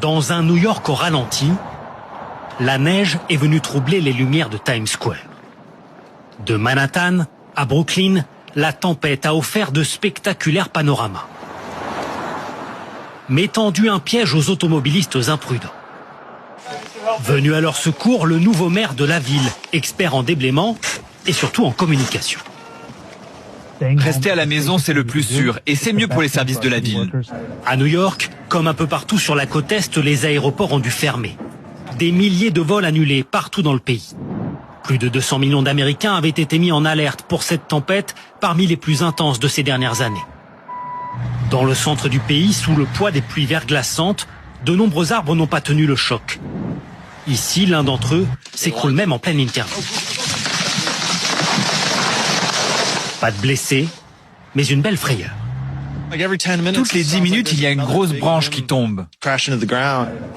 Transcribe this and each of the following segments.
Dans un New York au ralenti, la neige est venue troubler les lumières de Times Square. De Manhattan à Brooklyn, la tempête a offert de spectaculaires panoramas, mais tendu un piège aux automobilistes imprudents. Venu à leur secours, le nouveau maire de la ville, expert en déblaiement et surtout en communication. Rester à la maison, c'est le plus sûr et c'est mieux pour les services de la ville. À New York, comme un peu partout sur la côte est, les aéroports ont dû fermer. Des milliers de vols annulés partout dans le pays. Plus de 200 millions d'Américains avaient été mis en alerte pour cette tempête, parmi les plus intenses de ces dernières années. Dans le centre du pays, sous le poids des pluies verglaçantes, de nombreux arbres n'ont pas tenu le choc. Ici, l'un d'entre eux s'écroule même en pleine interview. Pas de blessés, mais une belle frayeur. Toutes les 10 minutes, il y a une grosse branche qui tombe.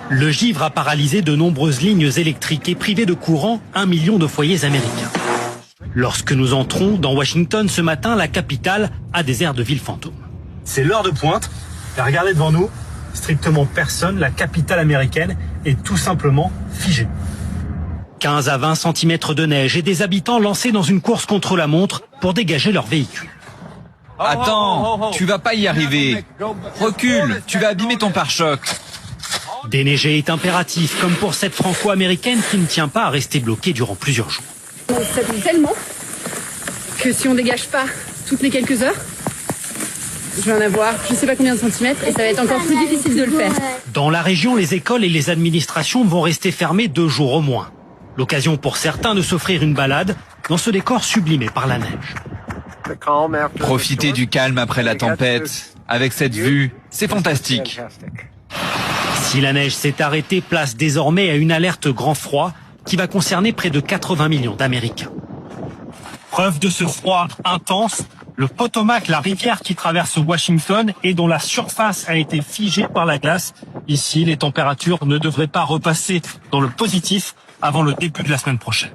Le givre a paralysé de nombreuses lignes électriques et privé de courant 1 million de foyers américains. Lorsque nous entrons dans Washington ce matin, la capitale a des airs de ville fantôme. C'est l'heure de pointe. Et regardez devant nous, strictement personne, la capitale américaine est tout simplement figée. 15 à 20 cm de neige et des habitants lancés dans une course contre la montre pour dégager leur véhicule. Attends, tu vas pas y arriver. Recule, tu vas abîmer ton pare-choc. Déneiger est impératif, comme pour cette franco-américaine qui ne tient pas à rester bloquée durant plusieurs jours. Ça pue tellement que si on dégage pas toutes les quelques heures, je vais en avoir je sais pas combien de centimètres et ça va être encore plus difficile de le faire. Dans la région, les écoles et les administrations vont rester fermées 2 jours au moins. L'occasion pour certains de s'offrir une balade dans ce décor sublimé par la neige. Profiter du calme après la tempête. Avec cette vue, c'est fantastique. Si la neige s'est arrêtée, place désormais à une alerte grand froid qui va concerner près de 80 millions d'Américains. Preuve de ce froid intense, le Potomac, la rivière qui traverse Washington et dont la surface a été figée par la glace. Ici, les températures ne devraient pas repasser dans le positif avant le début de la semaine prochaine.